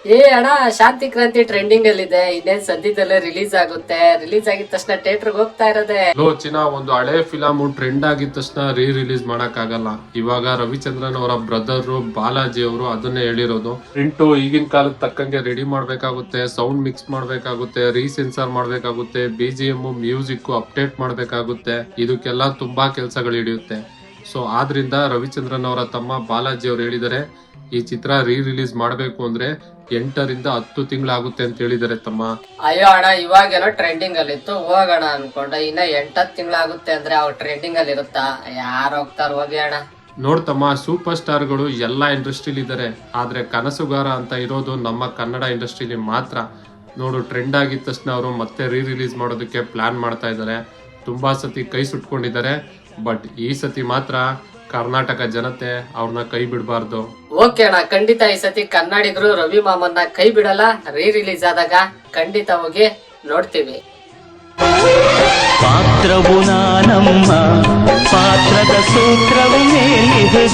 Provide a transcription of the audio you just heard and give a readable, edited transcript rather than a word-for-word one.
ಏ ಅಣ್ಣ, ಶಾಂತಿ ಕ್ರಾಂತಿ ಟ್ರೆಂಡಿಂಗ್ ಅಲ್ಲಿ ಇದೆ. ಇನ್ನೇನ್ ಸದ್ಯದಲ್ಲೇ ರಿಲೀಸ್ ಆಗುತ್ತೆ. ರಿಲೀಸ್ ಆಗಿದ ತಕ್ಷಣ ಥಿಯೇಟರ್ಗೆ ಹೋಗ್ತಾ ಇರೋದೆ. ಚಿನ್ನ, ಒಂದು ಹಳೆ ಫಿಲಮ್ ಟ್ರೆಂಡ್ ಆಗಿದ ತಕ್ಷಣ ರಿಲೀಸ್ ಮಾಡಕ್ ಆಗಲ್ಲ. ಇವಾಗ ರವಿಚಂದ್ರನ್ ಅವರ ಬ್ರದರ್ ಬಾಲಾಜಿ ಅವರು ಅದನ್ನೇ ಹೇಳಿರೋದು. ಪ್ರಿಂಟು ಈಗಿನ ಕಾಲಕ್ಕೆ ತಕ್ಕಂಗೆ ರೆಡಿ ಮಾಡ್ಬೇಕಾಗುತ್ತೆ, ಸೌಂಡ್ ಮಿಕ್ಸ್ ಮಾಡ್ಬೇಕಾಗುತ್ತೆ, ರೀಸೆನ್ಸರ್ ಮಾಡ್ಬೇಕಾಗುತ್ತೆ, BGM ಮ್ಯೂಸಿಕ್ ಅಪ್ಡೇಟ್ ಮಾಡ್ಬೇಕಾಗುತ್ತೆ. ಇದಕ್ಕೆಲ್ಲ ತುಂಬಾ ಕೆಲಸಗಳು ಹಿಡಿಯುತ್ತೆ. ಸೊ ಆದ್ರಿಂದ ರವಿಚಂದ್ರನ್ ಅವರ ತಮ್ಮ ಬಾಲಾಜಿ ಅವರು ಹೇಳಿದ್ದಾರೆ, ಈ ಚಿತ್ರ ರಿಲೀಸ್ ಮಾಡ್ಬೇಕು ಅಂದ್ರೆ 8 ರಿಂದ 10 ತಿಂಗಳಾಗುತ್ತೆ ಅಂತ ಹೇಳಿದ್ದಾರೆ ತಮ್ಮ. ಅಯ್ಯೋ ಅಣ್ಣ, ಇವಾಗೇನೋ ಟ್ರೆಂಡಿಂಗ್ ಅಲ್ಲಿ ಇತ್ತು, ಹೋಗೋಣ ಅನ್ಕೊಂಡೆ. ಇನ್ನ 8 ತಿಂಗಳಾಗುತ್ತೆ ಅಂದ್ರೆ ಅವ್ರು ಟ್ರೆಂಡಿಂಗ್ ಅಲ್ಲಿ ಇರುತ್ತಾ? ಯಾರು ಹೋಗ್ತಾರ, ಹೋಗಿ ಅಣ್ಣ. ನೋಡ್ತಮ್ಮ, ಸೂಪರ್ ಸ್ಟಾರ್ಗಳು ಎಲ್ಲಾ ಇಂಡಸ್ಟ್ರಿಲಿ ಇದ್ದಾರೆ, ಆದ್ರೆ ಕನಸುಗಾರ ಅಂತ ಇರೋದು ನಮ್ಮ ಕನ್ನಡ ಇಂಡಸ್ಟ್ರಿಲಿ ಮಾತ್ರ. ನೋಡು, ಟ್ರೆಂಡ್ ಆಗಿದ ತಕ್ಷಣ ಅವರು ಮತ್ತೆ ರಿಲೀಸ್ ಮಾಡೋದಕ್ಕೆ ಪ್ಲಾನ್ ಮಾಡ್ತಾ ಇದ್ದಾರೆ. ತುಂಬಾ ಸತಿ ಕೈ ಸುಟ್ಕೊಂಡಿದ್ದಾರೆ. ಬಟ್ ಈ ಸತಿ ಮಾತ್ರ ಕರ್ನಾಟಕ ಜನತೆ ಅವ್ರನ್ನ ಕೈ ಬಿಡಬಾರ್ದು. ಓಕೆ ಅಣ್ಣ, ಖಂಡಿತ ಈ ಸತಿ ಕನ್ನಡಿಗರು ರವಿ ಮಾಮನ್ನ ಕೈ ಬಿಡಲ್ಲ. ರಿಲೀಸ್ ಆದಾಗ ಖಂಡಿತ ಹೋಗಿ ನೋಡ್ತೀವಿ. ಪಾತ್ರವು ನಾನಮ್ಮ, ಪಾತ್ರದ ಸೂತ್ರವು ಮೇಲಿದೆ.